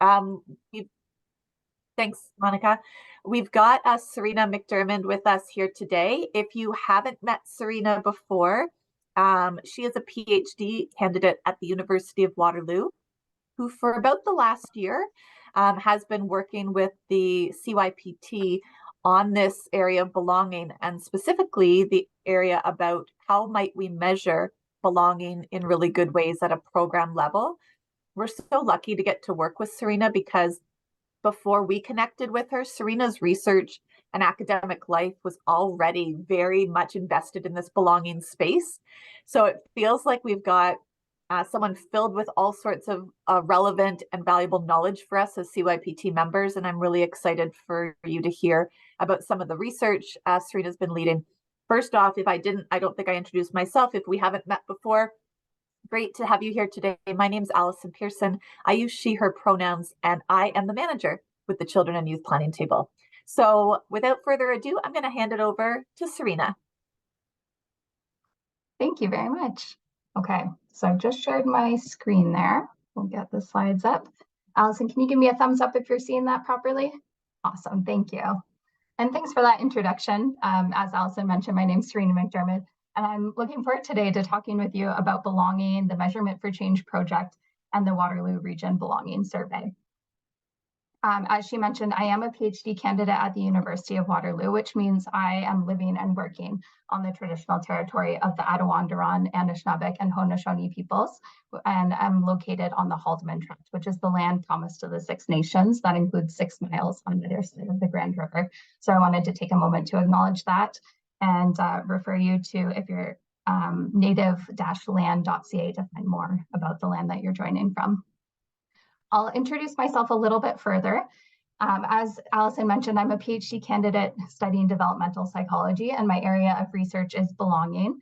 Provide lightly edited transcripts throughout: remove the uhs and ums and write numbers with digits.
Um, we- Thanks, Monica. We've got Serena McDiarmid with us here today. If you haven't met Serena before, she is a PhD candidate at the University of Waterloo, who for about the last year has been working with the CYPT on this area of belonging, and specifically the area about how might we measure belonging in really good ways at a program level. We're so lucky to get to work with Serena because before we connected with her, Serena's research and academic life was already very much invested in this belonging space. So it feels like we've got someone filled with all sorts of relevant and valuable knowledge for us as CYPT members. And I'm really excited for you to hear about some of the research Serena's been leading. First off, I don't think I introduced myself. If we haven't met before, great to have you here today. My name's Allison Pearson. I use she, her pronouns, and I am the manager with the Children and Youth Planning Table. So without further ado, I'm going to hand it over to Serena. Thank you very much. Okay, so I've just shared my screen there. We'll get the slides up. Allison, can you give me a thumbs up if you're seeing that properly? Awesome, thank you. And thanks for that introduction. As Allison mentioned, my name is Serena McDiarmid, and I'm looking forward today to talking with you about belonging, the Measurement for Change project, and the Waterloo Region Belonging Survey. As she mentioned, I am a PhD candidate at the University of Waterloo, which means I am living and working on the traditional territory of the Attawandaron, Anishinaabeg, and Haudenosaunee peoples, and I'm located on the Haldeman Tract, which is the land promised to the Six Nations. That includes 6 miles on either side of the Grand River. So I wanted to take a moment to acknowledge that and refer you to, if you're native-land.ca, to find more about the land that you're joining from. I'll introduce myself a little bit further. As Allison mentioned, I'm a PhD candidate studying developmental psychology, and my area of research is belonging.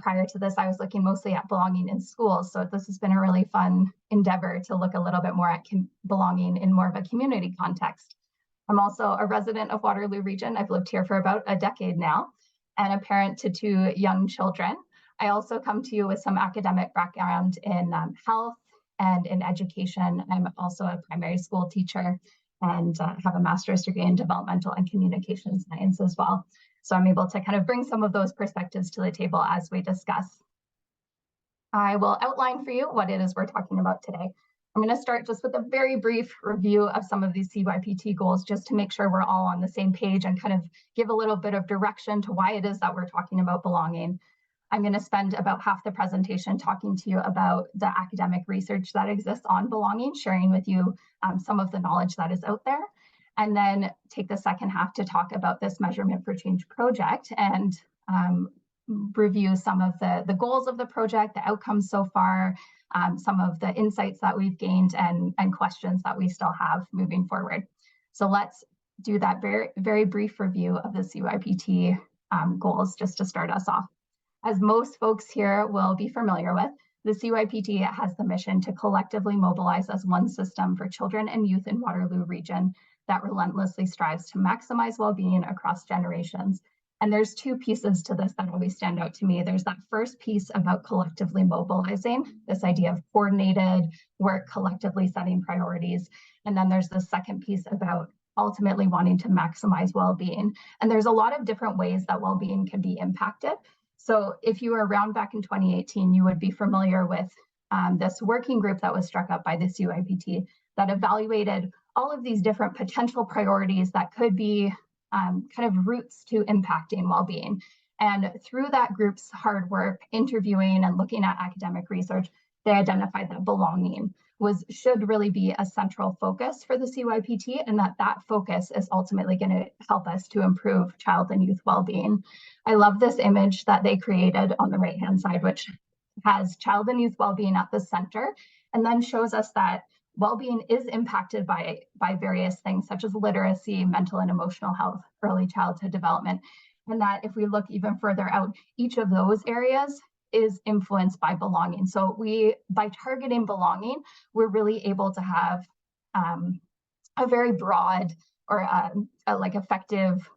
Prior to this, I was looking mostly at belonging in schools, so this has been a really fun endeavor to look a little bit more at belonging in more of a community context. I'm also a resident of Waterloo Region. I've lived here for about a decade now, and a parent to 2 young children. I also come to you with some academic background in health and in education. I'm also a primary school teacher and have a master's degree in developmental and communication science as well. So I'm able to kind of bring some of those perspectives to the table as we discuss. I will outline for you what it is we're talking about today. I'm going to start just with a very brief review of some of these CYPT goals, just to make sure we're all on the same page and kind of give a little bit of direction to why it is that we're talking about belonging. I'm going to spend about half the presentation talking to you about the academic research that exists on belonging, sharing with you some of the knowledge that is out there, and then take the second half to talk about this Measurement for Change project and review some of the goals of the project, the outcomes so far, some of the insights that we've gained, and questions that we still have moving forward. So let's do that very brief review of the CYPT goals just to start us off. As most folks here will be familiar with, the CYPT has the mission to collectively mobilize as one system for children and youth in Waterloo Region that relentlessly strives to maximize well-being across generations. And there's 2 pieces to this that always stand out to me. There's that first piece about collectively mobilizing, this idea of coordinated work, collectively setting priorities. And then there's the second piece about ultimately wanting to maximize well-being. And there's a lot of different ways that well-being can be impacted. So if you were around back in 2018, you would be familiar with this working group that was struck up by the CYPT that evaluated all of these different potential priorities that could be kind of routes to impacting well-being. And through that group's hard work, interviewing and looking at academic research, they identified that belonging should really be a central focus for the CYPT, and that focus is ultimately going to help us to improve child and youth well-being. I love this image that they created on the right-hand side, which has child and youth well-being at the center, and then shows us that well-being is impacted by various things such as literacy, mental and emotional health, early childhood development, and that if we look even further out, each of those areas is influenced by belonging. So by targeting belonging, we're really able to have a very broad or effective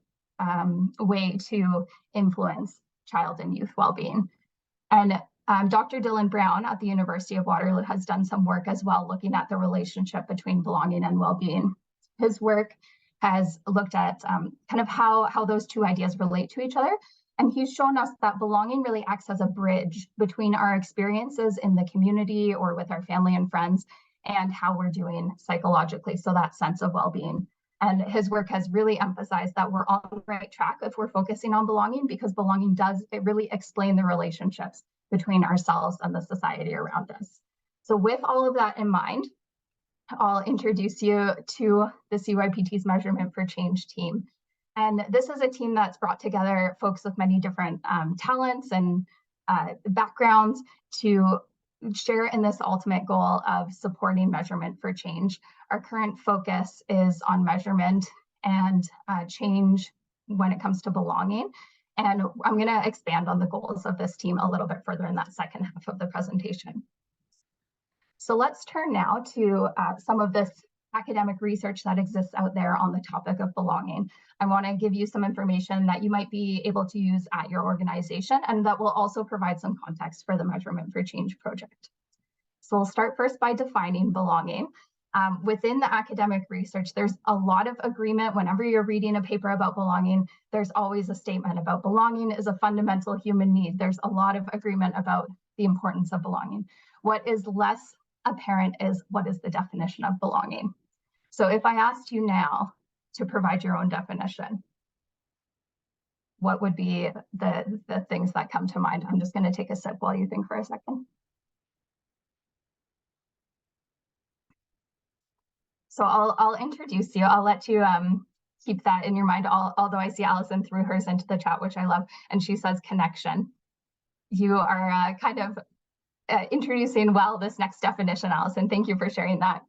way to influence child and youth well-being. And Dr. Dylan Brown at the University of Waterloo has done some work as well, looking at the relationship between belonging and well-being. His work has looked at kind of how those two ideas relate to each other. And he's shown us that belonging really acts as a bridge between our experiences in the community or with our family and friends and how we're doing psychologically. So that sense of well-being. And his work has really emphasized that we're on the right track if we're focusing on belonging, because belonging does really explain the relationships between ourselves and the society around us. So with all of that in mind, I'll introduce you to the CYPT's Measurement for Change team. And this is a team that's brought together folks with many different talents and backgrounds to share in this ultimate goal of supporting measurement for change. Our current focus is on measurement and change when it comes to belonging. And I'm going to expand on the goals of this team a little bit further in that second half of the presentation. So let's turn now to some of this academic research that exists out there on the topic of belonging. I want to give you some information that you might be able to use at your organization, and that will also provide some context for the Measurement for Change project. So we'll start first by defining belonging. Within the academic research, there's a lot of agreement. Whenever you're reading a paper about belonging, there's always a statement about belonging is a fundamental human need. There's a lot of agreement about the importance of belonging. What is less apparent is what is the definition of belonging. So if I asked you now to provide your own definition, what would be the things that come to mind? I'm just going to take a sip while you think for a second. So I'll introduce you. I'll let you keep that in your mind, although I see Allison threw hers into the chat, which I love, and she says connection. You are kind of introducing well this next definition, Allison. Thank you for sharing that.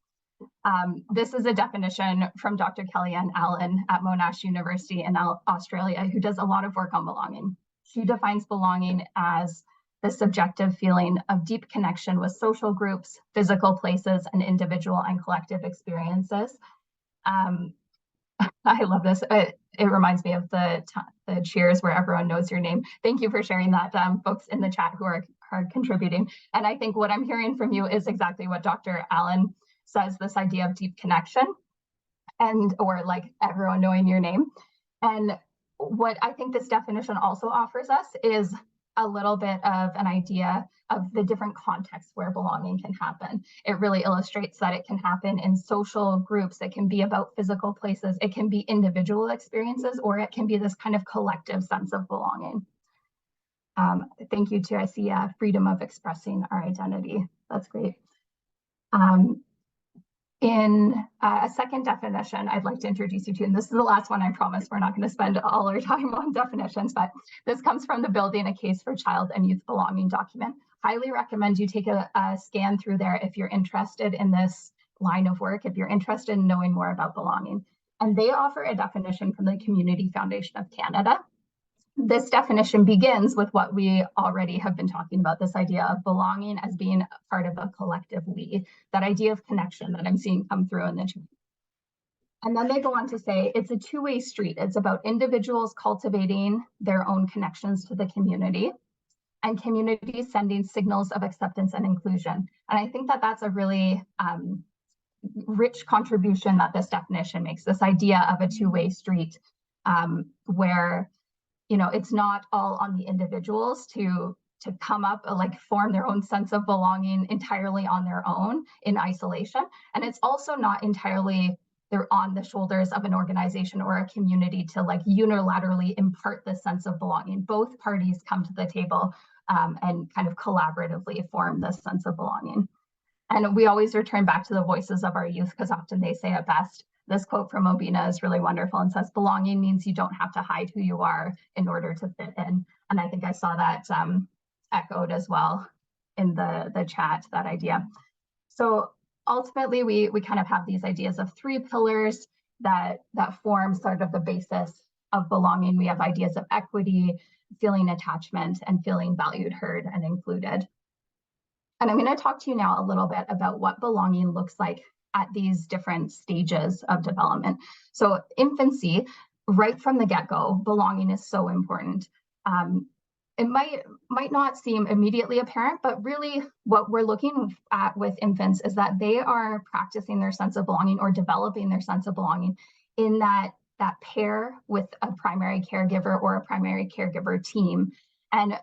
This is a definition from Dr. Kellyanne Allen at Monash University in Australia, who does a lot of work on belonging. She defines belonging as the subjective feeling of deep connection with social groups, physical places, and individual and collective experiences. I love this. It reminds me of the cheers where everyone knows your name. Thank you for sharing that, folks in the chat who are contributing. And I think what I'm hearing from you is exactly what Dr. Allen says, this idea of deep connection or like everyone knowing your name. And what I think this definition also offers us is a little bit of an idea of the different contexts where belonging can happen. It really illustrates that it can happen in social groups. It can be about physical places. It can be individual experiences, or it can be this kind of collective sense of belonging. Thank you too. I see freedom of expressing our identity. That's great. In a second definition, I'd like to introduce you to, and this is the last one, I promise we're not going to spend all our time on definitions, but this comes from the Building a Case for Child and Youth Belonging document. Highly recommend you take a scan through there if you're interested in this line of work, if you're interested in knowing more about belonging. And they offer a definition from the Community Foundation of Canada. This definition begins with what we already have been talking about, this idea of belonging as being part of a collective we, that idea of connection that I'm seeing come through in the chat. And then they go on to say it's a two-way street. It's about individuals cultivating their own connections to the community and communities sending signals of acceptance and inclusion. And I think that that's a really rich contribution that this definition makes, this idea of a two-way street where it's not all on the individuals to come up, form their own sense of belonging entirely on their own in isolation. And it's also not entirely they're on the shoulders of an organization or a community to unilaterally impart this sense of belonging. Both parties come to the table and kind of collaboratively form this sense of belonging. And we always return back to the voices of our youth because often they say it best. This quote from Obina is really wonderful and says, belonging means you don't have to hide who you are in order to fit in. And I think I saw that echoed as well in the chat, that idea. So ultimately, we kind of have these ideas of three pillars that form sort of the basis of belonging. We have ideas of equity, feeling attachment, and feeling valued, heard, and included. And I'm going to talk to you now a little bit about what belonging looks like at these different stages of development. So infancy, right from the get-go, belonging is so important. it might not seem immediately apparent, but really what we're looking at with infants is that they are practicing their sense of belonging or developing their sense of belonging in that pair with a primary caregiver or a primary caregiver team. And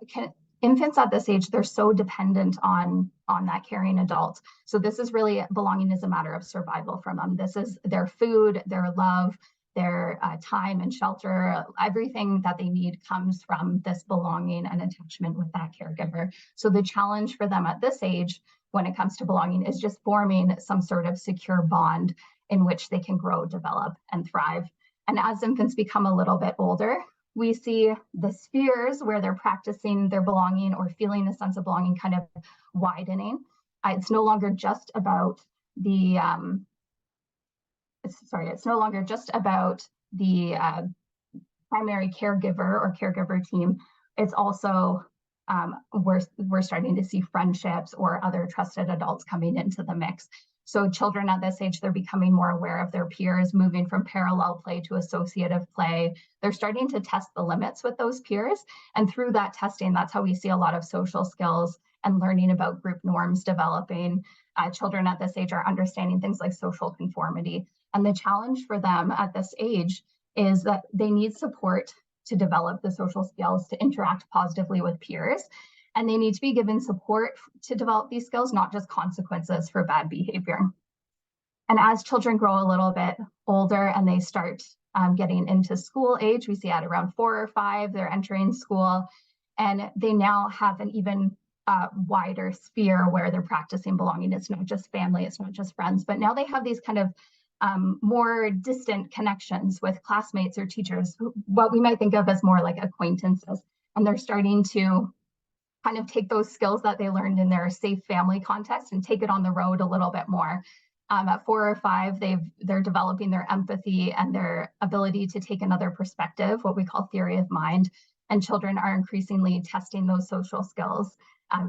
infants at this age, they're so dependent on that caring adult. So this is really, belonging is a matter of survival for them. This is their food, their love, their time and shelter. Everything that they need comes from this belonging and attachment with that caregiver. So the challenge for them at this age, when it comes to belonging, is just forming some sort of secure bond in which they can grow, develop, and thrive. And as infants become a little bit older, we see the spheres where they're practicing their belonging or feeling a sense of belonging kind of widening. It's no longer just about the it's no longer just about the primary caregiver or caregiver team. It's also we're starting to see friendships or other trusted adults coming into the mix. So children at this age, they're becoming more aware of their peers, moving from parallel play to associative play. They're starting to test the limits with those peers. And through that testing, that's how we see a lot of social skills and learning about group norms developing. Children at this age are understanding things like social conformity. And the challenge for them at this age is that they need support to develop the social skills to interact positively with peers. And they need to be given support to develop these skills, not just consequences for bad behavior. And as children grow a little bit older and they start getting into school age, we see at around 4 or 5, they're entering school, and they now have an even wider sphere where they're practicing belonging. It's not just family, it's not just friends, but now they have these kind of more distant connections with classmates or teachers, what we might think of as more like acquaintances. And they're starting to kind of take those skills that they learned in their safe family context and take it on the road a little bit more. At 4 or 5, they're developing their empathy and their ability to take another perspective, what we call theory of mind. And children are increasingly testing those social skills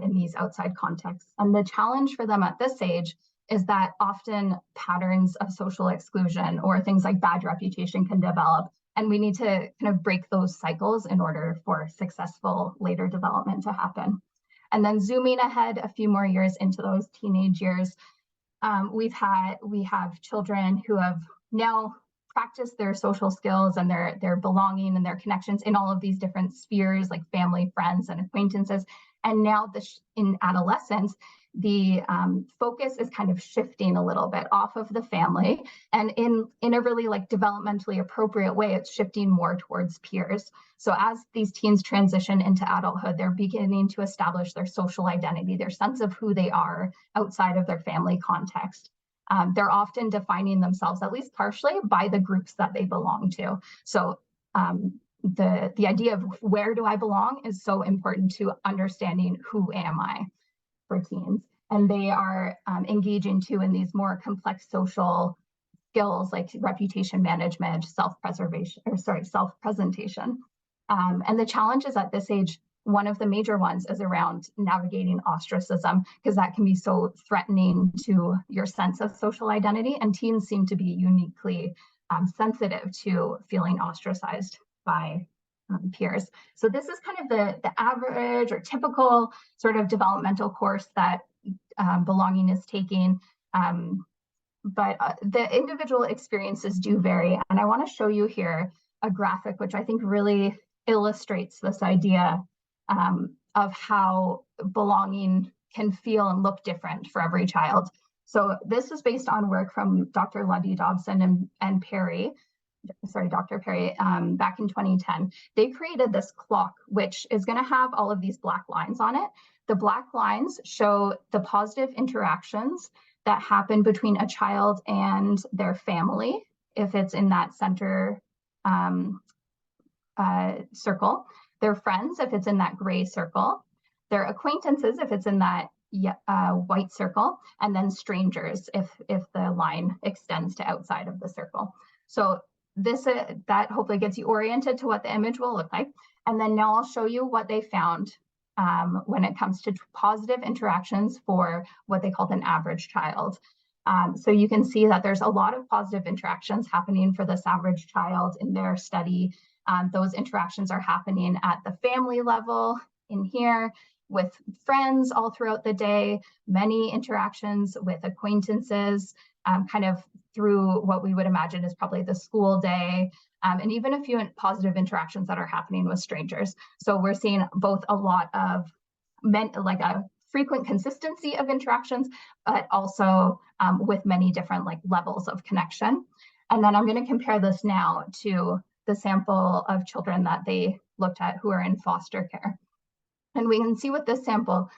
in these outside contexts. And the challenge for them at this age is that often patterns of social exclusion or things like bad reputation can develop. And we need to kind of break those cycles in order for successful later development to happen. And then zooming ahead a few more years into those teenage years, we have children who have now practiced their social skills and their belonging and their connections in all of these different spheres like family, friends, and acquaintances. And now in adolescence, the focus is kind of shifting a little bit off of the family, and in a really like developmentally appropriate way, it's shifting more towards peers. So as these teens transition into adulthood, they're beginning to establish their social identity, their sense of who they are outside of their family context. They're often defining themselves, at least partially, by the groups that they belong to. So the idea of where do I belong is so important to understanding who am I for teens. And they are engaging too in these more complex social skills like reputation management, self-presentation. And the challenges at this age, one of the major ones is around navigating ostracism, because that can be so threatening to your sense of social identity. And teens seem to be uniquely sensitive to feeling ostracized by peers. So this is kind of the average or typical sort of developmental course that belonging is taking. But the individual experiences do vary. And I want to show you here a graphic, which I think really illustrates this idea of how belonging can feel and look different for every child. So this is based on work from Dr. Lundy, Dobson, and Perry. Sorry, Dr. Perry, back in 2010. They created this clock, which is going to have all of these black lines on it. The black lines show the positive interactions that happen between a child and their family, if it's in that center circle, their friends, if it's in that gray circle, their acquaintances, if it's in that white circle, and then strangers, if the line extends to outside of the circle. So that hopefully gets you oriented to what the image will look like. And then now I'll show you what they found when it comes to positive interactions for what they called an average child. So you can see that there's a lot of positive interactions happening for this average child in their study. Those interactions are happening at the family level, in here with friends all throughout the day, many interactions with acquaintances, kind of through what we would imagine is probably the school day, and even a few positive interactions that are happening with strangers. So we're seeing both a lot of like a frequent consistency of interactions, but also with many different like levels of connection. And then I'm going to compare this now to the sample of children that they looked at who are in foster care. And we can see with this sample,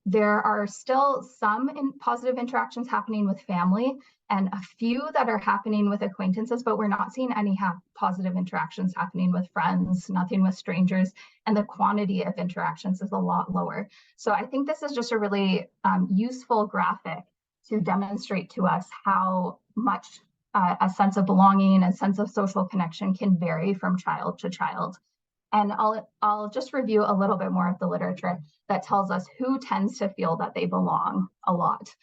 there are still some positive interactions happening with family and a few that are happening with acquaintances, but we're not seeing any positive interactions happening with friends, nothing with strangers, and the quantity of interactions is a lot lower. So I think this is just a really useful graphic to demonstrate to us how much a sense of belonging, a sense of social connection can vary from child to child. And I'll just review a little bit more of the literature that tells us who tends to feel that they belong a lot.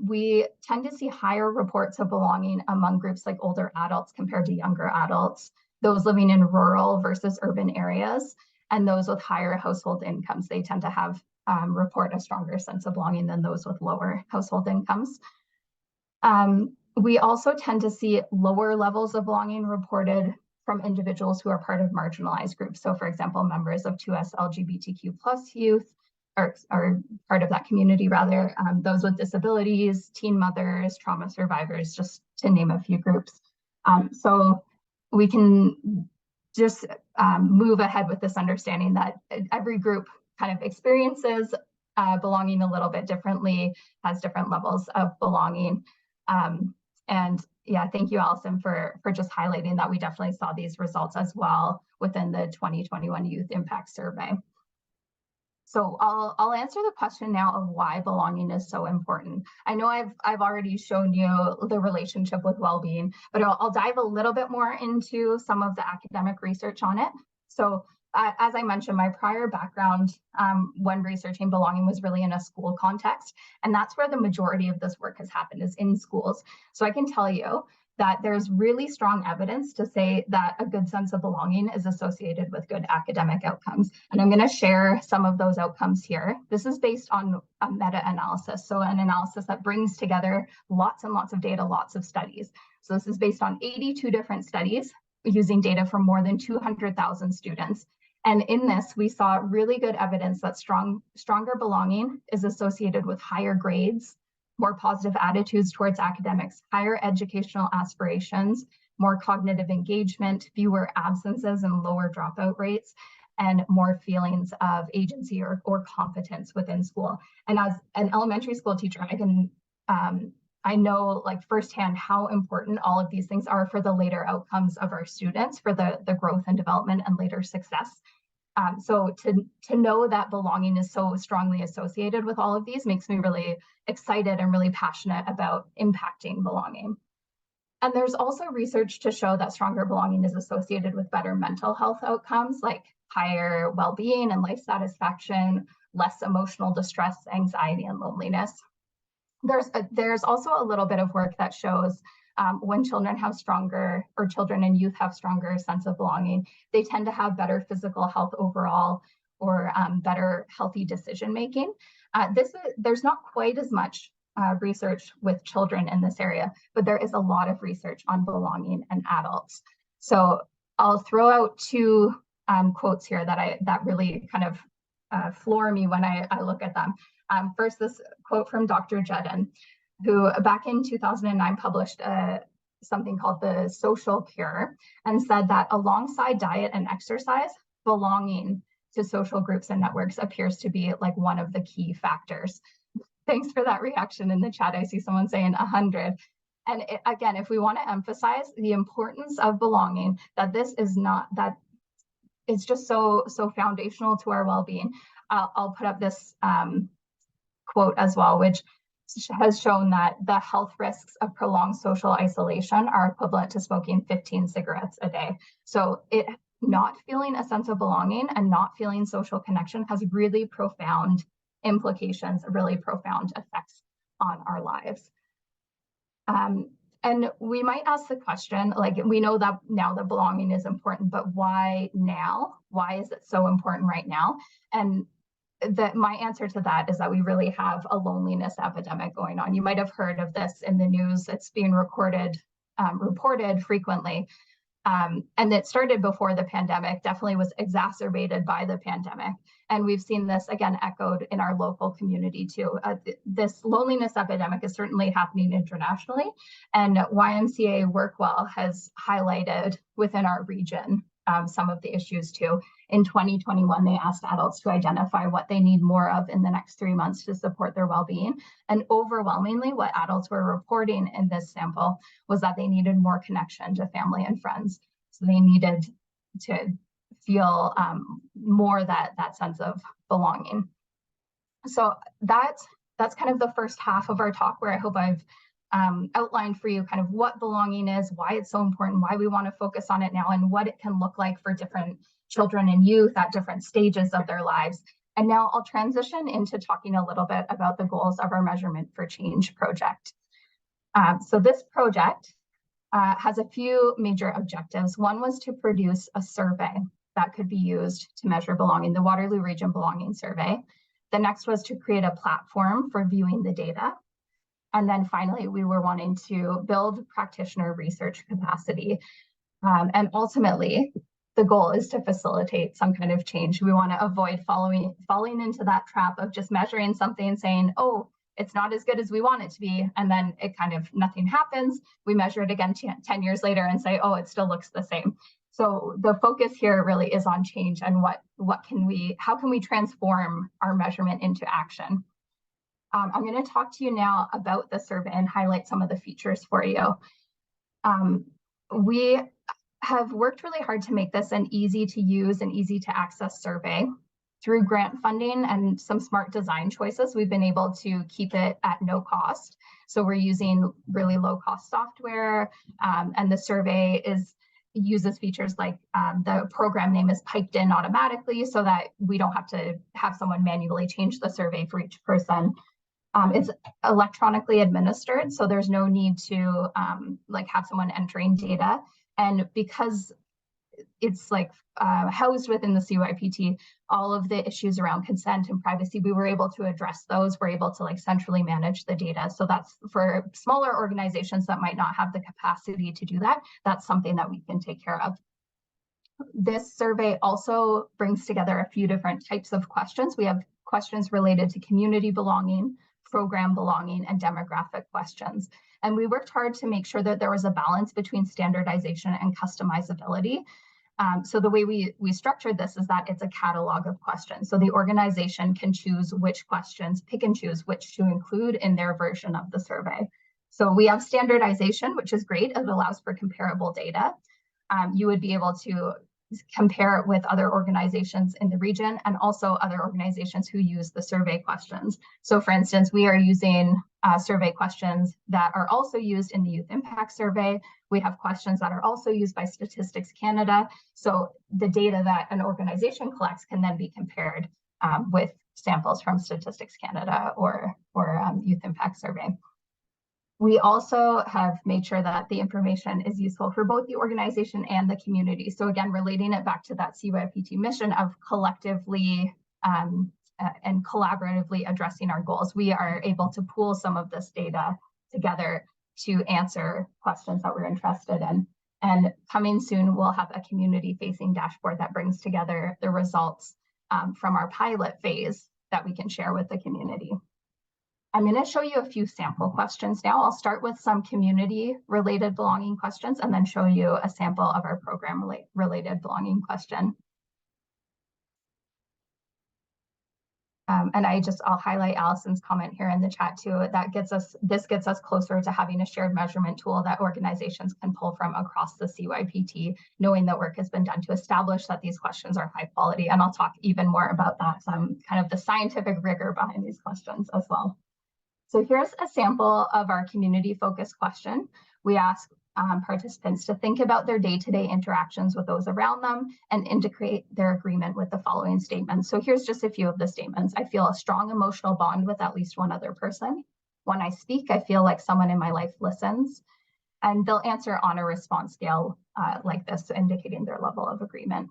We tend to see higher reports of belonging among groups like older adults compared to younger adults, those living in rural versus urban areas, and those with higher household incomes. They tend to have report a stronger sense of belonging than those with lower household incomes. We also tend to see lower levels of belonging reported from individuals who are part of marginalized groups. So for example, members of 2S LGBTQ+ youth are part of that community rather, those with disabilities, teen mothers, trauma survivors, just to name a few groups. So we can just move ahead with this understanding that every group kind of experiences belonging a little bit differently, has different levels of belonging. And yeah, thank you, Allison, for just highlighting that we definitely saw these results as well within the 2021 Youth Impact Survey. So I'll answer the question now of why belonging is so important. I know I've already shown you the relationship with well-being, but I'll dive a little bit more into some of the academic research on it. So as I mentioned, my prior background when researching belonging was really in a school context, and that's where the majority of this work has happened, is in schools. So I can tell you that there's really strong evidence to say that a good sense of belonging is associated with good academic outcomes. And I'm going to share some of those outcomes here. This is based on a meta-analysis, so an analysis that brings together lots and lots of data, lots of studies. So this is based on 82 different studies using data from more than 200,000 students. And in this, we saw really good evidence that stronger belonging is associated with higher grades, more positive attitudes towards academics, higher educational aspirations, more cognitive engagement, fewer absences and lower dropout rates, and more feelings of agency or competence within school. And as an elementary school teacher, I know like firsthand how important all of these things are for the later outcomes of our students, for the growth and development and later success. So to know that belonging is so strongly associated with all of these makes me really excited and really passionate about impacting belonging. And there's also research to show that stronger belonging is associated with better mental health outcomes, like higher well-being and life satisfaction, less emotional distress, anxiety, and loneliness. There's also a little bit of work that shows when children have stronger, or children and youth have stronger sense of belonging, they tend to have better physical health overall, or better healthy decision making. There's not quite as much research with children in this area, but there is a lot of research on belonging in adults. So I'll throw out two quotes here that really kind of floor me when I look at them. First, this quote from Dr. Jedden, who back in 2009 published something called The Social Cure, and said that alongside diet and exercise, belonging to social groups and networks appears to be like one of the key factors. Thanks for that reaction in the chat. I see someone saying 100. And again, if we want to emphasize the importance of belonging, that this is not, that it's just so foundational to our well-being. I'll put up this quote as well, which has shown that the health risks of prolonged social isolation are equivalent to smoking 15 cigarettes a day. So not feeling a sense of belonging and not feeling social connection has really profound implications, really profound effects on our lives. And we might ask the question, like, we know that now that belonging is important, but why now? Why is it so important right now? And my answer to that is that we really have a loneliness epidemic going on. You might have heard of this in the news. It's being reported frequently. And it started before the pandemic, definitely was exacerbated by the pandemic. And we've seen this again echoed in our local community too. This loneliness epidemic is certainly happening internationally. And YMCA Workwell has highlighted within our region some of the issues too. In 2021, they asked adults to identify what they need more of in the next 3 months to support their well-being. And overwhelmingly, what adults were reporting in this sample was that they needed more connection to family and friends. So they needed to feel more that sense of belonging. So that's kind of the first half of our talk, where I hope I've outlined for you kind of what belonging is, why it's so important, why we want to focus on it now, and what it can look like for different children and youth at different stages of their lives. And now I'll transition into talking a little bit about the goals of our Measurement for Change project. So this project has a few major objectives. One was to produce a survey that could be used to measure belonging, the Waterloo Region Belonging Survey. The next was to create a platform for viewing the data. And then finally, we were wanting to build practitioner research capacity. And ultimately, the goal is to facilitate some kind of change. We want to avoid falling into that trap of just measuring something and saying, oh, it's not as good as we want it to be. And then it kind of nothing happens. We measure it again 10 years later and say, oh, it still looks the same. So the focus here really is on change and how can we transform our measurement into action? I'm going to talk to you now about the survey and highlight some of the features for you. We have worked really hard to make this an easy to use and easy to access survey. Through grant funding and some smart design choices, we've been able to keep it at no cost. So we're using really low cost software, and the survey uses features like the program name is piped in automatically so that we don't have to have someone manually change the survey for each person. It's electronically administered, so there's no need to have someone entering data. And because it's housed within the CYPT, all of the issues around consent and privacy, we were able to address those. We're able to centrally manage the data. So that's for smaller organizations that might not have the capacity to do that. That's something that we can take care of. This survey also brings together a few different types of questions. We have questions related to community belonging, program belonging, and demographic questions. And we worked hard to make sure that there was a balance between standardization and customizability. So the way we structured this is that it's a catalog of questions. So the organization can choose which questions, pick and choose which to include in their version of the survey. So we have standardization, which is great. It allows for comparable data. You would be able to compare it with other organizations in the region and also other organizations who use the survey questions. So for instance, we are using survey questions that are also used in the Youth Impact Survey. We have questions that are also used by Statistics Canada. So the data that an organization collects can then be compared with samples from Statistics Canada or Youth Impact Survey. We also have made sure that the information is useful for both the organization and the community. So again, relating it back to that CYPT mission of collectively and collaboratively addressing our goals, we are able to pool some of this data together to answer questions that we're interested in. And coming soon, we'll have a community-facing dashboard that brings together the results from our pilot phase that we can share with the community. I'm going to show you a few sample questions now. I'll start with some community-related belonging questions and then show you a sample of our program-related belonging question. And I'll highlight Allison's comment here in the chat too. This gets us closer to having a shared measurement tool that organizations can pull from across the CYPT, knowing that work has been done to establish that these questions are high quality. And I'll talk even more about that, kind of the scientific rigor behind these questions as well. So here's a sample of our community-focused question. We ask participants to think about their day-to-day interactions with those around them and integrate their agreement with the following statements. So here's just a few of the statements. I feel a strong emotional bond with at least one other person. When I speak, I feel like someone in my life listens. And they'll answer on a response scale like this, indicating their level of agreement.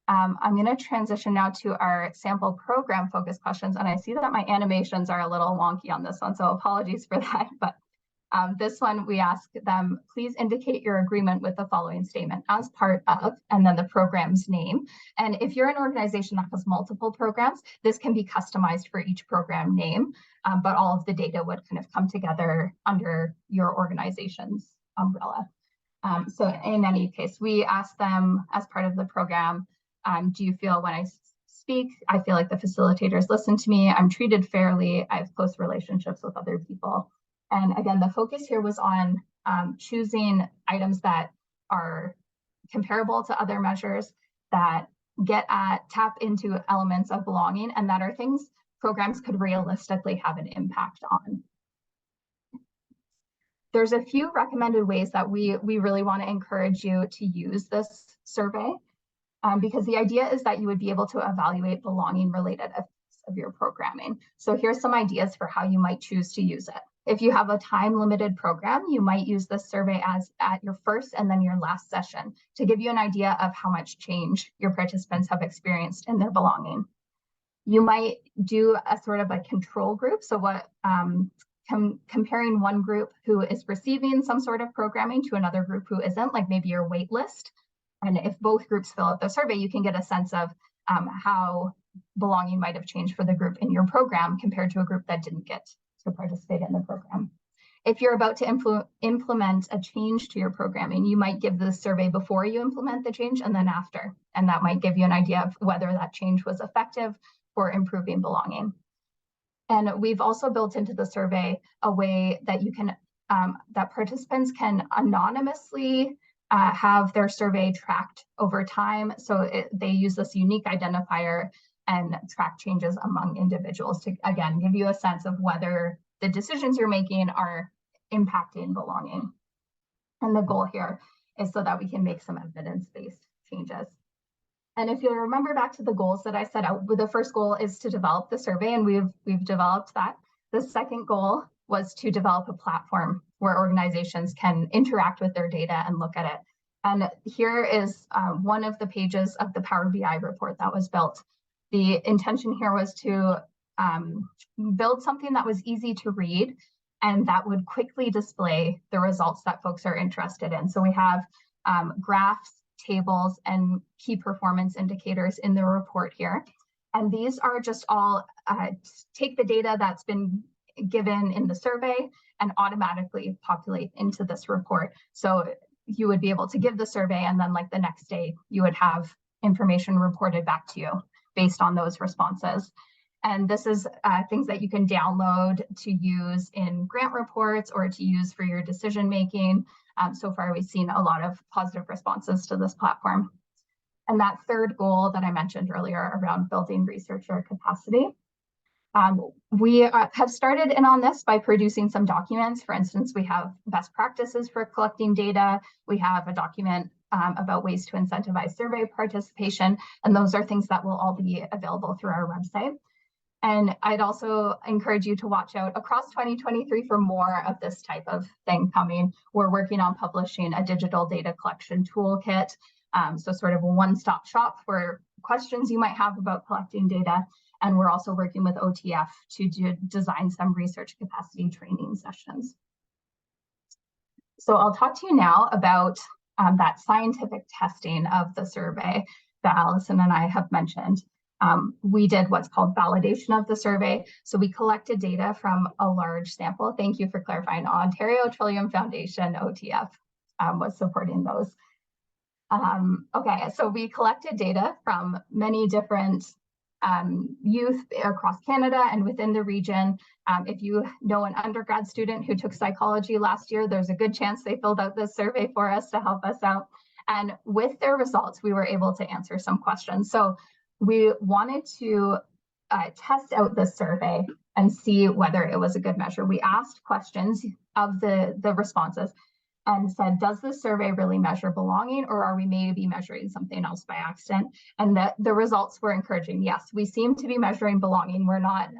I'm going to transition now to our sample program focused questions. And I see that my animations are a little wonky on this one, so apologies for that. But this one, we ask them, please indicate your agreement with the following statement as part of, and then the program's name. And if you're an organization that has multiple programs, this can be customized for each program name, but all of the data would kind of come together under your organization's umbrella. So in any case, we ask them as part of the program, do you feel when I speak, I feel like the facilitators listen to me, I'm treated fairly, I have close relationships with other people. And again, the focus here was on choosing items that are comparable to other measures, that tap into elements of belonging, and that are things programs could realistically have an impact on. There's a few recommended ways that we really want to encourage you to use this survey, because the idea is that you would be able to evaluate belonging related effects of your programming. So here's some ideas for how you might choose to use it. If you have a time-limited program, you might use this survey as at your first and then your last session to give you an idea of how much change your participants have experienced in their belonging. You might do a sort of a control group. So what comparing one group who is receiving some sort of programming to another group who isn't, like maybe your wait list. And if both groups fill out the survey, you can get a sense of how belonging might have changed for the group in your program compared to a group that didn't get to participate in the program. If you're about to implement a change to your programming, you might give the survey before you implement the change and then after. And that might give you an idea of whether that change was effective for improving belonging. And we've also built into the survey a way that you can, that participants can anonymously have their survey tracked over time. So they use this unique identifier and track changes among individuals to, again, give you a sense of whether the decisions you're making are impacting belonging. And the goal here is so that we can make some evidence-based changes. And if you'll remember back to the goals that I set out, the first goal is to develop the survey, and we've developed that. The second goal was to develop a platform where organizations can interact with their data and look at it. And here is one of the pages of the Power BI report that was built. The intention here was to build something that was easy to read and that would quickly display the results that folks are interested in. So we have graphs, tables, and key performance indicators in the report here. And these are just all, take the data that's been given in the survey and automatically populate into this report. So you would be able to give the survey, and then like the next day, you would have information reported back to you based on those responses. And this is things that you can download to use in grant reports or to use for your decision making. So far, we've seen a lot of positive responses to this platform. And that third goal that I mentioned earlier around building researcher capacity. We have started in on this by producing some documents. For instance, we have best practices for collecting data. We have a document about ways to incentivize survey participation. And those are things that will all be available through our website. And I'd also encourage you to watch out across 2023 for more of this type of thing coming. We're working on publishing a digital data collection toolkit. So sort of a one-stop shop for questions you might have about collecting data. And we're also working with OTF to design some research capacity training sessions. So I'll talk to you now about that scientific testing of the survey that Allison and I have mentioned. We did what's called validation of the survey. So we collected data from a large sample. Thank you for clarifying. Ontario Trillium Foundation, OTF, was supporting those. Okay, so we collected data from many different youth across Canada and within the region. If you know an undergrad student who took psychology last year, there's a good chance they filled out this survey for us to help us out. And with their results, we were able to answer some questions. So we wanted to test out this survey and see whether it was a good measure. We asked questions of the responses and said, does this survey really measure belonging, or are we maybe measuring something else by accident? And the results were encouraging. Yes, we seem to be measuring belonging. We're not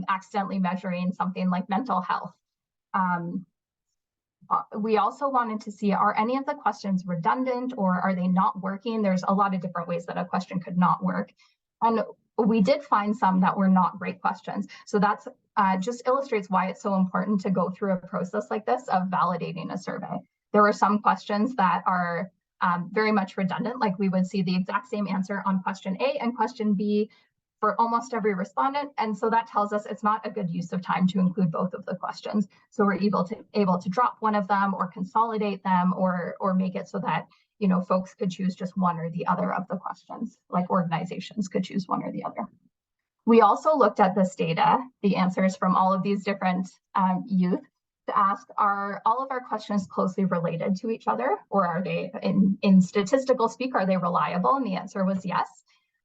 accidentally measuring something like mental health. we also wanted to see, are any of the questions redundant or are they not working? There's a lot of different ways that a question could not work. And we did find some that were not great questions. So that's just illustrates why it's so important to go through a process like this of validating a survey. There were some questions that are very much redundant, like we would see the exact same answer on question A and question B for almost every respondent. And so that tells us it's not a good use of time to include both of the questions. So we're able to drop one of them or consolidate them or make it so that, you know, folks could choose just one or the other of the questions, like organizations could choose one or the other. We also looked at this data, the answers from all of these different youth, to ask, are all of our questions closely related to each other, or are they, in statistical speak, are they reliable? And the answer was yes.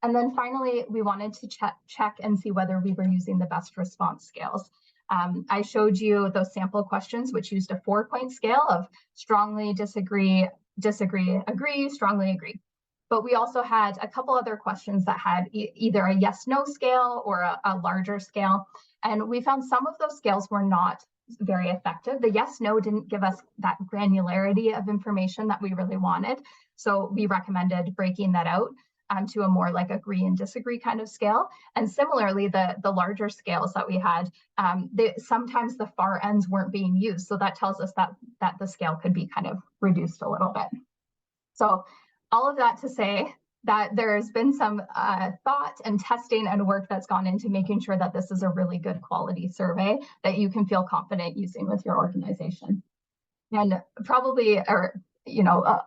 And then finally, we wanted to check and see whether we were using the best response scales. I showed you those sample questions, which used a 4-point scale of strongly disagree, disagree, agree, strongly agree. But we also had a couple other questions that had either a yes-no scale or a larger scale. And we found some of those scales were not very effective. The yes-no didn't give us that granularity of information that we really wanted. So we recommended breaking that out to a more like agree and disagree kind of scale. And similarly, the larger scales that we had, sometimes the far ends weren't being used. So that tells us that the scale could be kind of reduced a little bit. So all of that to say that there's been some thought and testing and work that's gone into making sure that this is a really good quality survey that you can feel confident using with your organization. And probably, or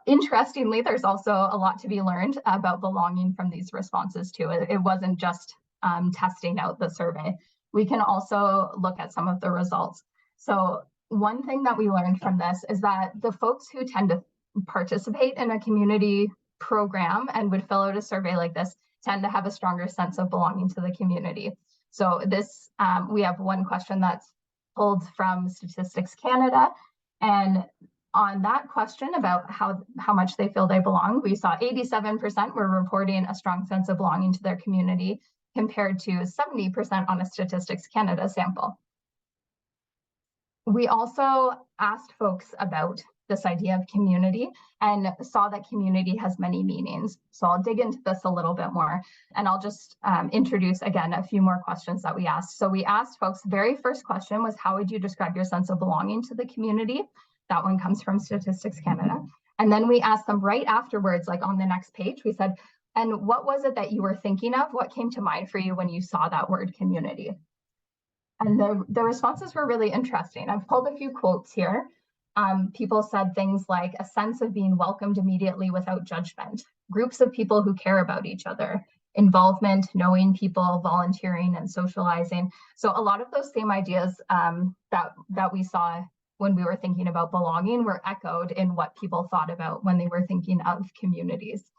interestingly, there's also a lot to be learned about belonging from these responses too. It wasn't just testing out the survey. We can also look at some of the results. So one thing that we learned from this is that the folks who tend to participate in a community program and would fill out a survey like this tend to have a stronger sense of belonging to the community. So this, we have one question that's pulled from Statistics Canada, and on that question about how much they feel they belong, we saw 87% were reporting a strong sense of belonging to their community compared to 70% on a Statistics Canada sample. We also asked folks about this idea of community and saw that community has many meanings. So I'll dig into this a little bit more, and I'll just introduce again a few more questions that we asked. So we asked folks, the very first question was, how would you describe your sense of belonging to the community? That one comes from Statistics Canada. And then we asked them right afterwards, like on the next page, we said, and what was it that you were thinking of? What came to mind for you when you saw that word community? And the responses were really interesting. I've pulled a few quotes here. People said things like a sense of being welcomed immediately without judgment, groups of people who care about each other, involvement, knowing people, volunteering, and socializing. So a lot of those same ideas that we saw when we were thinking about belonging were echoed in what people thought about when they were thinking of communities.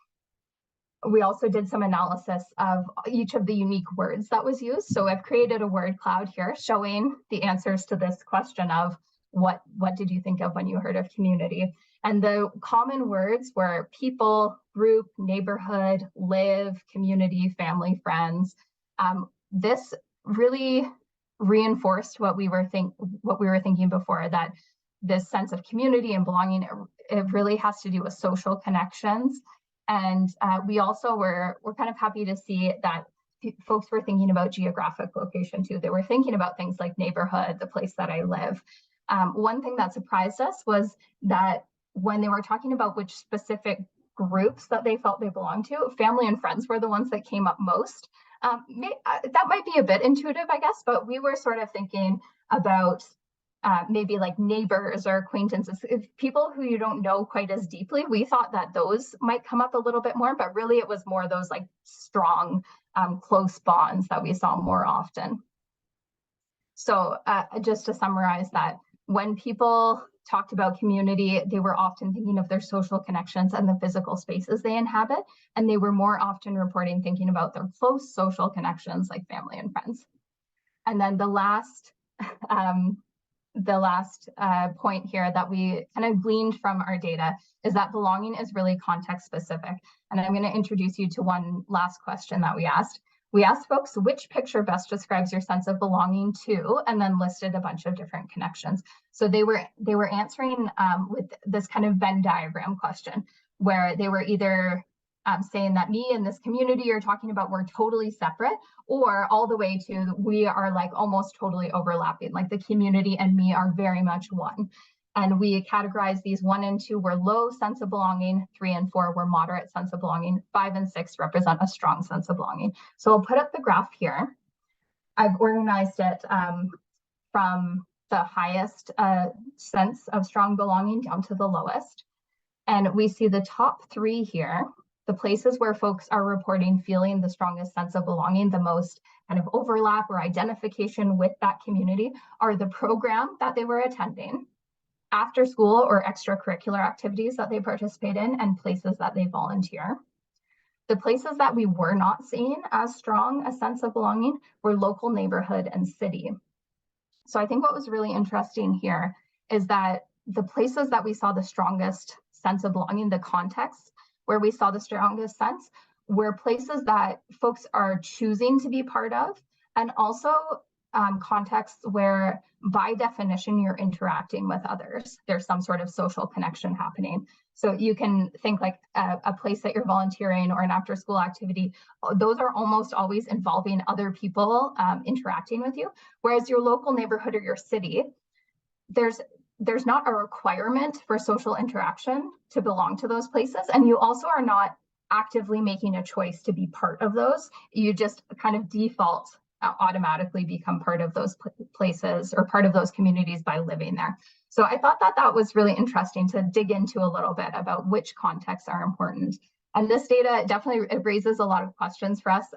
We also did some analysis of each of the unique words that was used. So I've created a word cloud here showing the answers to this question of what did you think of when you heard of community? And the common words were people, group, neighborhood, live, community, family, friends. This really reinforced what we were thinking before, that this sense of community and belonging, it really has to do with social connections. And we also were kind of happy to see that folks were thinking about geographic location too. They were thinking about things like neighborhood, the place that I live. One thing that surprised us was that when they were talking about which specific groups that they felt they belonged to, family and friends were the ones that came up most. That might be a bit intuitive, I guess, but we were sort of thinking about maybe like neighbors or acquaintances, if people who you don't know quite as deeply. We thought that those might come up a little bit more, but really it was more those like strong, close bonds that we saw more often. So just to summarize that, when people talked about community, they were often thinking of their social connections and the physical spaces they inhabit, and they were more often reporting thinking about their close social connections like family and friends. And then the last point here that we kind of gleaned from our data is that belonging is really context specific. And I'm going to introduce you to one last question that we asked. We asked folks which picture best describes your sense of belonging to, and then listed a bunch of different connections. So they were answering with this kind of Venn diagram question, where they were either saying that me and this community you're talking about were totally separate, or all the way to we are like almost totally overlapping, like the community and me are very much one. And we categorize these 1 and 2 were low sense of belonging, 3 and 4 were moderate sense of belonging, 5 and 6 represent a strong sense of belonging. So I'll put up the graph here. I've organized it from the highest sense of strong belonging down to the lowest. And we see the top 3 here, the places where folks are reporting feeling the strongest sense of belonging, the most kind of overlap or identification with that community, are the program that they were attending, after school or extracurricular activities that they participate in, and places that they volunteer. The places that we were not seeing as strong a sense of belonging were local, neighborhood, and city. So I think what was really interesting here is that the places that we saw the strongest sense of belonging, the context where we saw the strongest sense, were places that folks are choosing to be part of, and also contexts where by definition you're interacting with others. There's some sort of social connection happening. So you can think like a place that you're volunteering or an after school activity, those are almost always involving other people interacting with you. Whereas your local neighborhood or your city, there's not a requirement for social interaction to belong to those places. And you also are not actively making a choice to be part of those. You just kind of default automatically become part of those places or part of those communities by living there. So I thought that that was really interesting to dig into a little bit about which contexts are important. And this data definitely, it raises a lot of questions for us.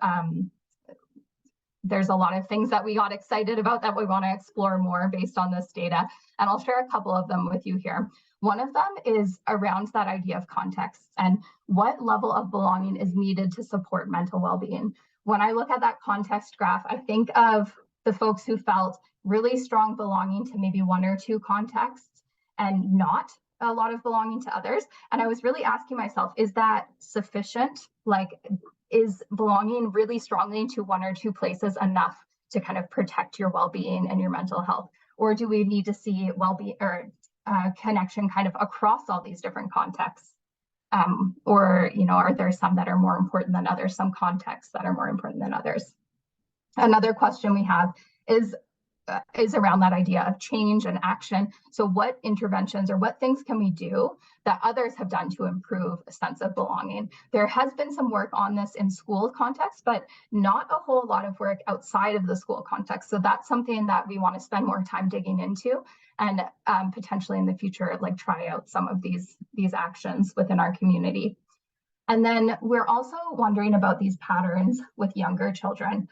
There's a lot of things that we got excited about that we want to explore more based on this data. And I'll share a couple of them with you here. One of them is around that idea of context and what level of belonging is needed to support mental well-being. When I look at that context graph, I think of the folks who felt really strong belonging to maybe 1 or 2 contexts and not a lot of belonging to others. And I was really asking myself, is that sufficient? Like, is belonging really strongly to 1 or 2 places enough to kind of protect your well-being and your mental health? Or do we need to see well-being or connection kind of across all these different contexts? Or, you know, are there some that are more important than others, some contexts that are more important than others? Another question we have is around that idea of change and action. So what interventions or what things can we do that others have done to improve a sense of belonging? There has been some work on this in school context, but not a whole lot of work outside of the school context. So that's something that we want to spend more time digging into, and potentially in the future, like try out some of these actions within our community. And then we're also wondering about these patterns with younger children.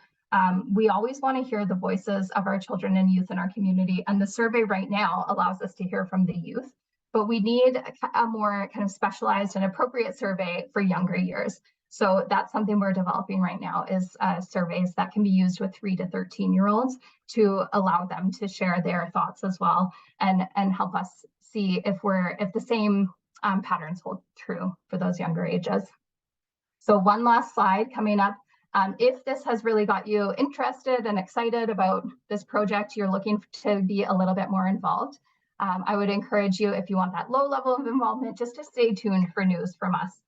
We always want to hear the voices of our children and youth in our community, and the survey right now allows us to hear from the youth, but we need a more kind of specialized and appropriate survey for younger years. So that's something we're developing right now, is surveys that can be used with 3 to 13-year-olds to allow them to share their thoughts as well, and help us see if the same patterns hold true for those younger ages. So one last slide coming up. If this has really got you interested and excited about this project, you're looking to be a little bit more involved, I would encourage you, if you want that low level of involvement, just to stay tuned for news from us.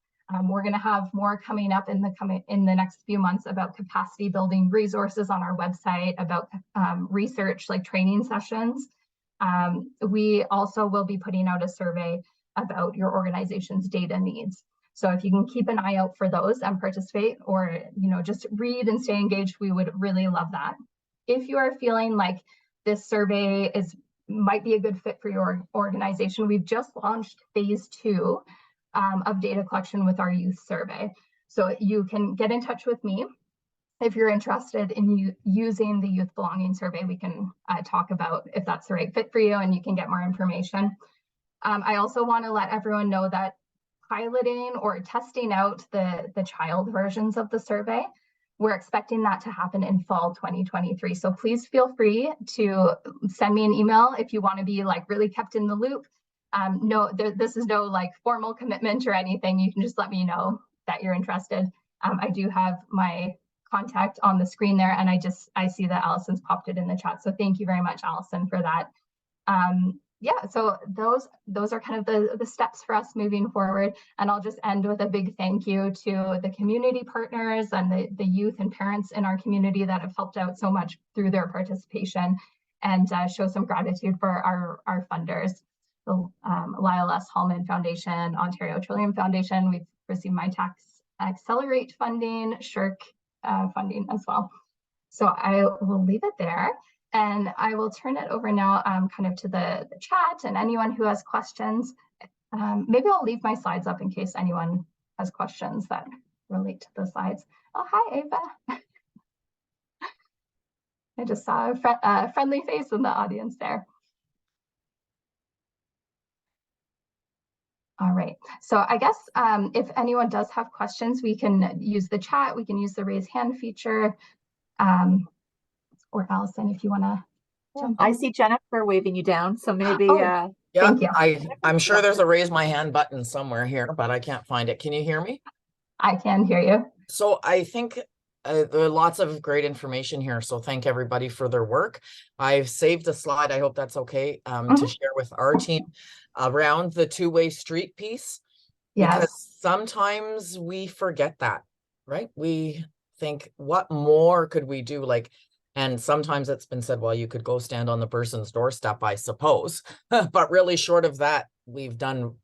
We're going to have more coming up in the next few months about capacity building resources on our website, about research like training sessions. We also will be putting out a survey about your organization's data needs. So if you can keep an eye out for those and participate, or just read and stay engaged, we would really love that. If you are feeling like this survey might be a good fit for your organization, we've just launched phase 2 of data collection with our youth survey. So you can get in touch with me if you're interested in using the youth belonging survey. We can talk about if that's the right fit for you, and you can get more information. I also want to let everyone know that piloting or testing out the child versions of the survey, we're expecting that to happen in fall 2023. So please feel free to send me an email if you want to be like really kept in the loop. This is no like formal commitment or anything. You can just let me know that you're interested. I do have my contact on the screen there. And I see that Allison's popped it in the chat. So thank you very much, Allison, for that. Yeah, so those are kind of the steps for us moving forward. And I'll just end with a big thank you to the community partners and the youth and parents in our community that have helped out so much through their participation, and show some gratitude for our funders. The Lyle S. Hallman Foundation, Ontario Trillium Foundation. We've received My Tax Accelerate funding, SHIRK funding as well. So I will leave it there. And I will turn it over now kind of to the chat and anyone who has questions. Maybe I'll leave my slides up in case anyone has questions that relate to the slides. Oh, hi, Ava. I just saw a friendly face in the audience there. All right, so I guess if anyone does have questions, we can use the chat, we can use the raise hand feature. Or Allison, if you want to jump in. I see Jennifer waving you down, so maybe yeah, thank you. I'm sure there's a raise my hand button somewhere here, but I can't find it. Can you hear me? I can hear you. So I think there are lots of great information here. So thank everybody for their work. I've saved a slide. I hope that's okay to share with our team around the two-way street piece. Yes. Because sometimes we forget that, right? We think, what more could we do? And sometimes it's been said, well, you could go stand on the person's doorstep, I suppose. But really, short of that, we've done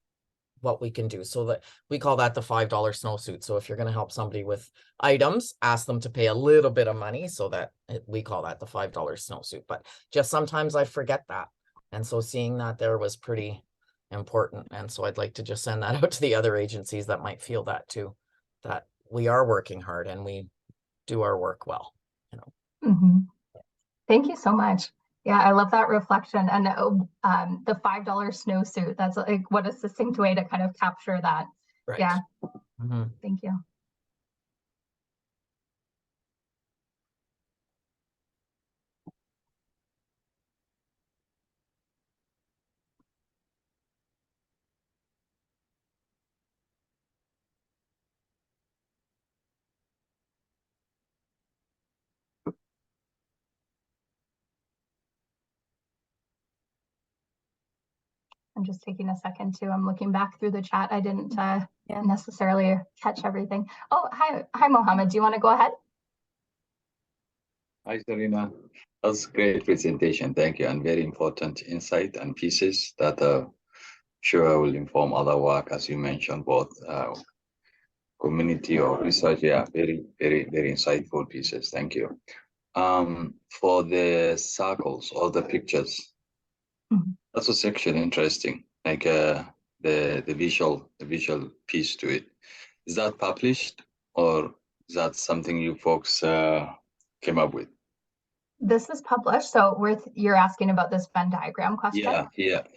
what we can do. So that we call that the $5 snowsuit. So if you're going to help somebody with items, ask them to pay a little bit of money, so that we call that the $5 snowsuit. But just sometimes I forget that. And so seeing that there was pretty important. And so I'd like to just send that out to the other agencies that might feel that too, that we are working hard and we do our work well, you know. Thank you so much. Yeah, I love that reflection. And the $5 snowsuit, that's like what a succinct way to kind of capture that. Right. Yeah. Thank you. I'm just taking a second too. I'm looking back through the chat. I didn't necessarily catch everything. Oh, hi, Mohammed. Do you want to go ahead? Hi, Serena. That's a great presentation. Thank you. And very important insight and pieces that sure will inform other work, as you mentioned, both community or research. Yeah, very, very, very insightful pieces. Thank you. For the circles or the pictures, that's what's actually interesting. Like the visual piece to it. Is that published, or is that something you folks came up with? This is published. So you're asking about this Venn diagram question? Yeah.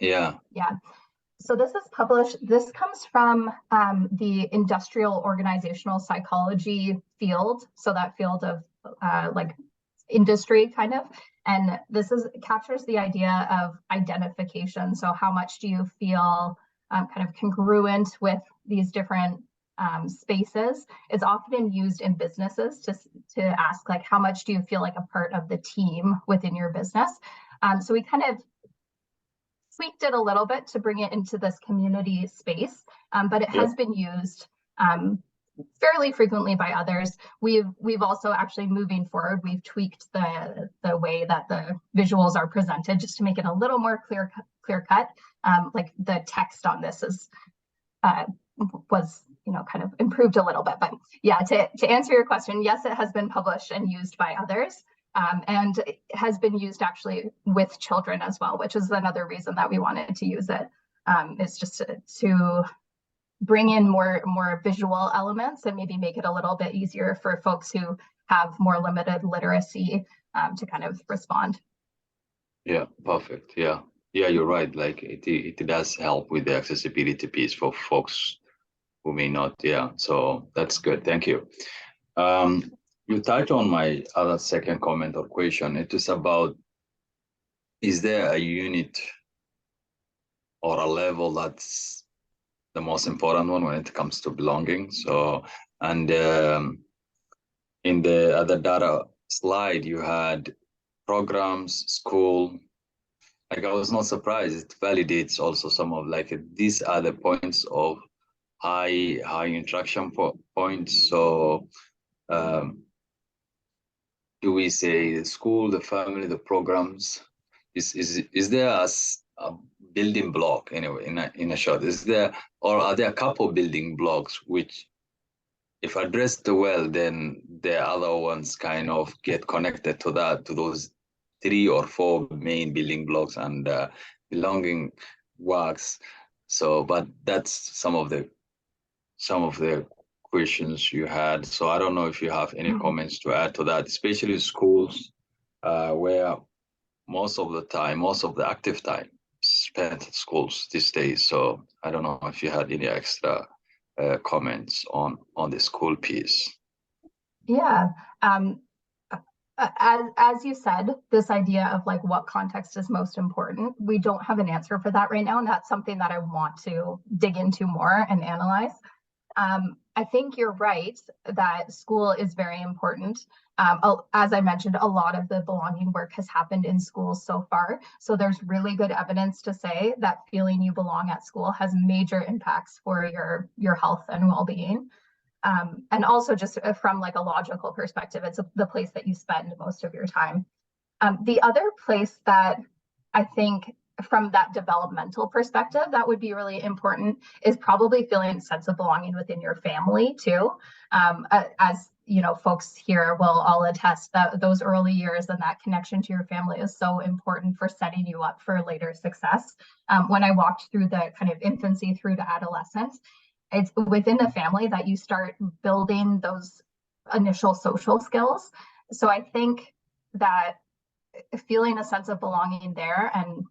So this is published. This comes from the industrial organizational psychology field. So that field of like industry kind of. And this captures the idea of identification. So how much do you feel kind of congruent with these different spaces? It's often used in businesses to ask, like, how much do you feel like a part of the team within your business? So we kind of tweaked it a little bit to bring it into this community space, but it has been used fairly frequently by others. We've also actually, moving forward, we've tweaked the way that the visuals are presented just to make it a little more clear cut. Like the text on this was kind of improved a little bit. But yeah, to answer your question, yes, it has been published and used by others. And it has been used actually with children as well, which is another reason that we wanted to use it. Is just to bring in more visual elements and maybe make it a little bit easier for folks who have more limited literacy to kind of respond. Yeah, perfect. Yeah, you're right. Like it does help with the accessibility piece for folks who may not. Yeah, so that's good. Thank you. You touched on my other second comment or question. It is about, is there a unit or a level that's the most important one when it comes to belonging? So, and in the other data slide, you had programs, school. Like I was not surprised. It validates also some of like these are the points of high interaction points. So do we say the school, the family, the programs? Is there a building block anyway in a short? Is there, or are there a couple building blocks which, if addressed well, then the other ones kind of get connected to that, to those 3 or 4 main building blocks, and belonging works. So, but that's some of the questions you had. So I don't know if you have any comments to add to that, especially schools, where most of the active time is spent at schools these days. So I don't know if you had any extra comments on the school piece. Yeah. As you said, this idea of like what context is most important, we don't have an answer for that right now. And that's something that I want to dig into more and analyze. I think you're right that school is very important. As I mentioned, a lot of the belonging work has happened in schools so far. So there's really good evidence to say that feeling you belong at school has major impacts for your health and well-being. And also just from like a logical perspective, it's the place that you spend most of your time. The other place that I think from that developmental perspective, that would be really important is probably feeling a sense of belonging within your family too. As you know, folks here will all attest that those early years and that connection to your family is so important for setting you up for later success. When I walked through the kind of infancy through to adolescence, it's within the family that you start building those initial social skills. So I think that feeling a sense of belonging there and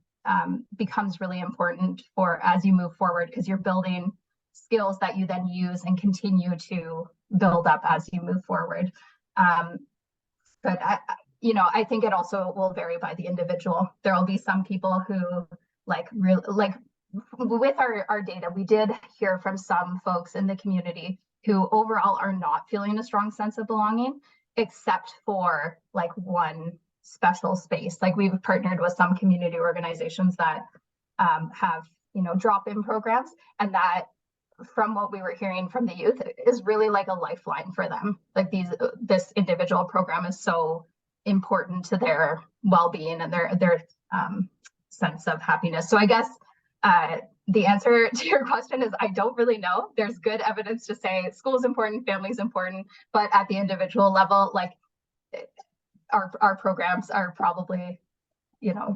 becomes really important for as you move forward, because you're building skills that you then use and continue to build up as you move forward. But I think it also will vary by the individual. There will be some people who with our data, we did hear from some folks in the community who overall are not feeling a strong sense of belonging, except for like one special space. Like we've partnered with some community organizations that have, drop-in programs, and that from what we were hearing from the youth is really like a lifeline for them. Like this individual program is so important to their well-being and their sense of happiness. So I guess the answer to your question is I don't really know. There's good evidence to say school is important, family is important, but at the individual level, like our programs are probably,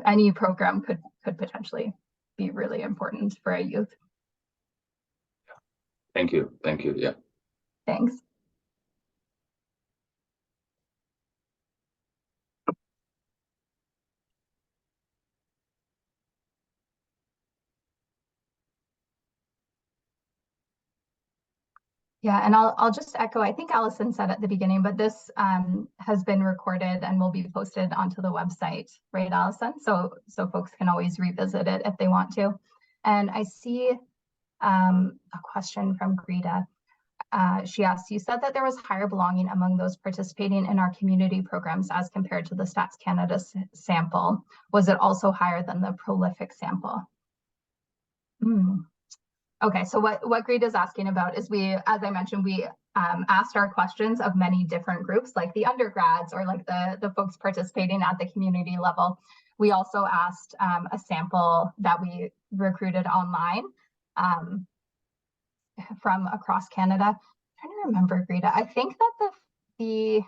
any program could potentially be really important for a youth. Thank you. Yeah. Thanks. Yeah, and I'll just echo, I think Allison said at the beginning, but this has been recorded and will be posted onto the website, right, Allison? So folks can always revisit it if they want to. And I see a question from Greta. She asked, you said that there was higher belonging among those participating in our community programs as compared to the Stats Canada sample. Was it also higher than the prolific sample? Okay, so what Greta is asking about is as I mentioned, we asked our questions of many different groups, like the undergrads or like the folks participating at the community level. We also asked a sample that we recruited online from across Canada. I'm trying to remember, Greta. I think that the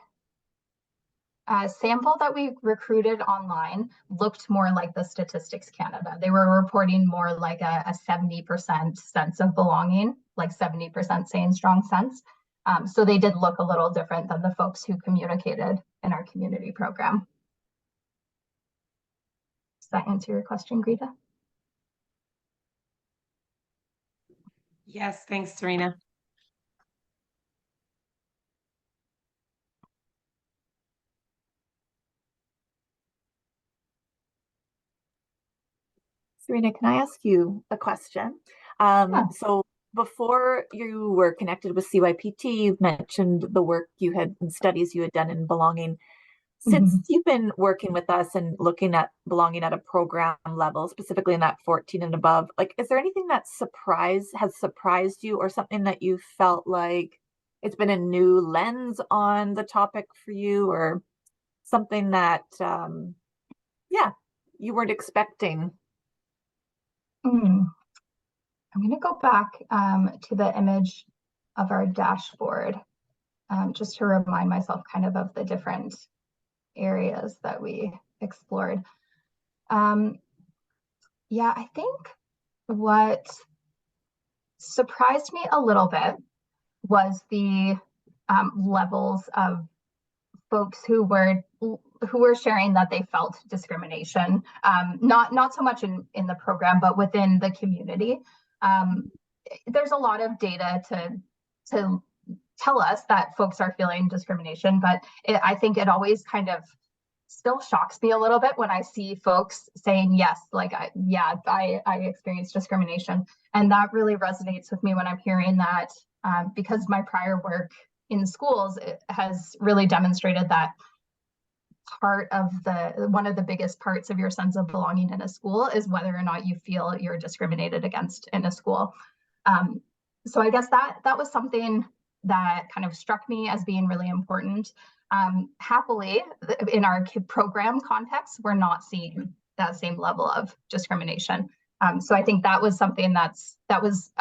sample that we recruited online looked more like the Statistics Canada. They were reporting more like a 70% sense of belonging, like 70% saying strong sense. So they did look a little different than the folks who communicated in our community program. Does that answer your question, Greta? Yes, thanks, Serena. Serena, can I ask you a question? So before you were connected with CYPT, you've mentioned the work you had and studies you had done in belonging. Since you've been working with us and looking at belonging at a program level, specifically in that 14 and above, like, is there anything that has surprised you, or something that you felt like it's been a new lens on the topic for you, or something that, yeah, you weren't expecting? I'm going to go back to the image of our dashboard, just to remind myself kind of the different areas that we explored. Yeah, I think what surprised me a little bit was the levels of folks who were sharing that they felt discrimination, not so much in the program, but within the community. There's a lot of data to tell us that folks are feeling discrimination, but I think it always kind of still shocks me a little bit when I see folks saying, yes, like, I experienced discrimination. And that really resonates with me when I'm hearing that, because my prior work in schools has really demonstrated that one of the biggest parts of your sense of belonging in a school is whether or not you feel you're discriminated against in a school. So I guess that was something that kind of struck me as being really important. Happily, in our program context, we're not seeing that same level of discrimination. So I think that was something that was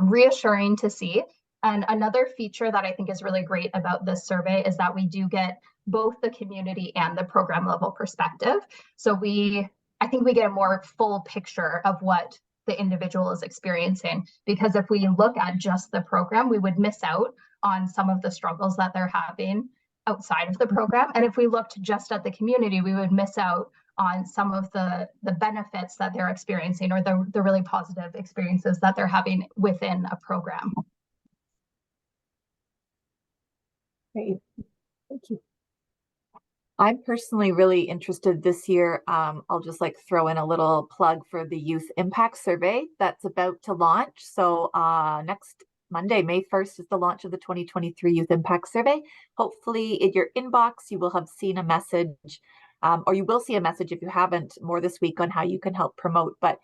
reassuring to see. And another feature that I think is really great about this survey is that we do get both the community and the program level perspective. So I think we get a more full picture of what the individual is experiencing, because if we look at just the program, we would miss out on some of the struggles that they're having outside of the program. And if we looked just at the community, we would miss out on some of the benefits that they're experiencing, or the really positive experiences that they're having within a program. Great, thank you. I'm personally really interested this year. I'll just throw in a little plug for the Youth Impact Survey that's about to launch. So next Monday, May 1st, is the launch of the 2023 Youth Impact Survey. Hopefully in your inbox, you will have seen a message, or you will see a message if you haven't, more this week on how you can help promote. But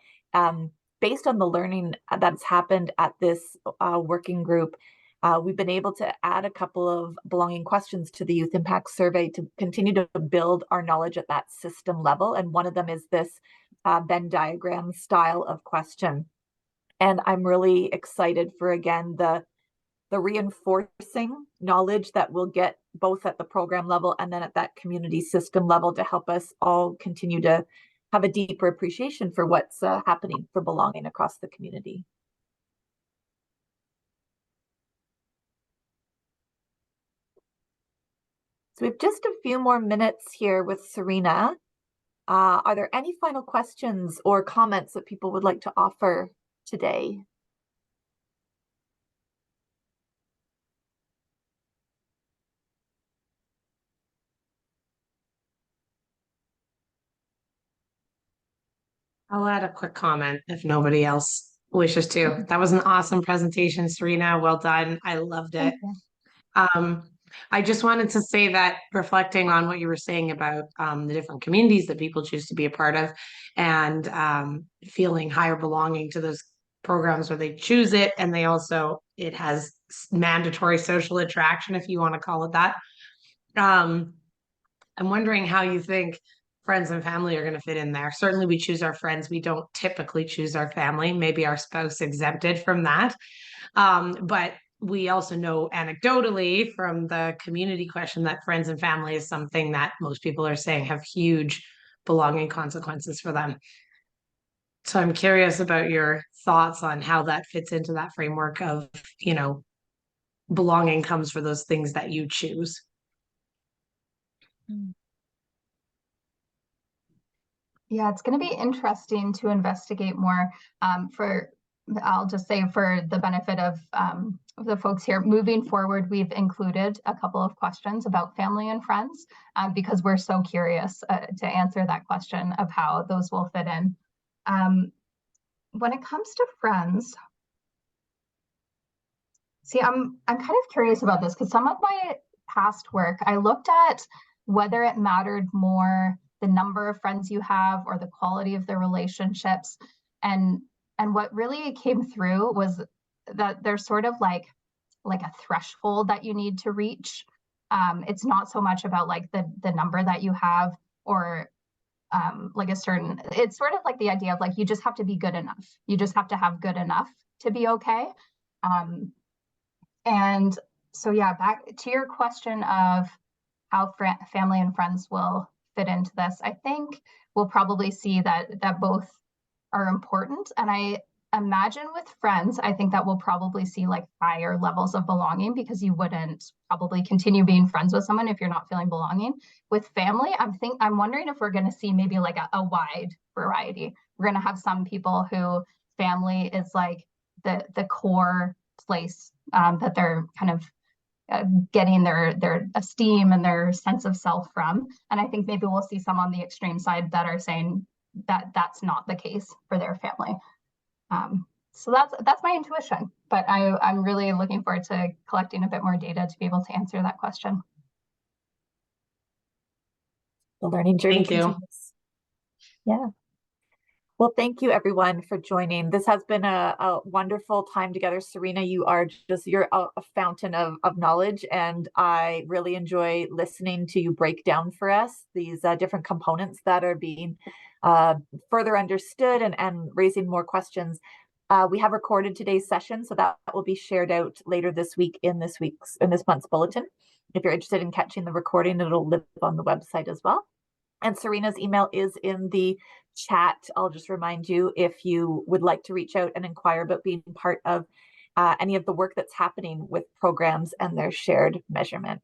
based on the learning that's happened at this working group, we've been able to add a couple of belonging questions to the Youth Impact Survey to continue to build our knowledge at that system level. And one of them is this Venn diagram style of question. And I'm really excited for, again, the reinforcing knowledge that we'll get both at the program level and then at that community system level to help us all continue to have a deeper appreciation for what's happening for belonging across the community. So we have just a few more minutes here with Serena. Are there any final questions or comments that people would like to offer today? I'll add a quick comment if nobody else wishes to. That was an awesome presentation, Serena. Well done. I loved it. I just wanted to say that, reflecting on what you were saying about the different communities that people choose to be a part of, and feeling higher belonging to those programs where they choose it, and it has mandatory social attraction, if you want to call it that. I'm wondering how you think friends and family are going to fit in there. Certainly we choose our friends. We don't typically choose our family. Maybe our spouse exempted from that. But we also know anecdotally from the community question that friends and family is something that most people are saying have huge belonging consequences for them. So I'm curious about your thoughts on how that fits into that framework of, belonging comes for those things that you choose. Yeah, it's going to be interesting to investigate more. I'll just say, for the benefit of the folks here, moving forward, we've included a couple of questions about family and friends, because we're so curious to answer that question of how those will fit in. When it comes to friends, See, I'm kind of curious about this because some of my past work, I looked at whether it mattered more the number of friends you have or the quality of the relationships. And what really came through was that there's sort of like a threshold that you need to reach. It's not so much about like the number that you have or like a certain, it's sort of like the idea of like, you just have to be good enough. You just have to have good enough to be okay. And so, yeah, back to your question of how family and friends will fit into this, I think we'll probably see that both are important. And I imagine with friends, I think that we'll probably see like higher levels of belonging because you wouldn't probably continue being friends with someone if you're not feeling belonging. With family, I'm wondering if we're going to see maybe like a wide variety. We're going to have some people who family is like the core place that they're kind of getting their esteem and their sense of self from. And I think maybe we'll see some on the extreme side that are saying that that's not the case for their family. So that's my intuition, but I'm really looking forward to collecting a bit more data to be able to answer that question. The learning journey Thank you. continues. Yeah. Well, thank you everyone for joining. This has been a wonderful time together. Serena, you're a fountain of knowledge, and I really enjoy listening to you break down for us these different components that are being further understood and raising more questions. We have recorded today's session, so that will be shared out later this week in this month's bulletin. If you're interested in catching the recording, it'll live on the website as well. And Serena's email is in the chat. I'll just remind you if you would like to reach out and inquire about being part of any of the work that's happening with programs and their shared measurement.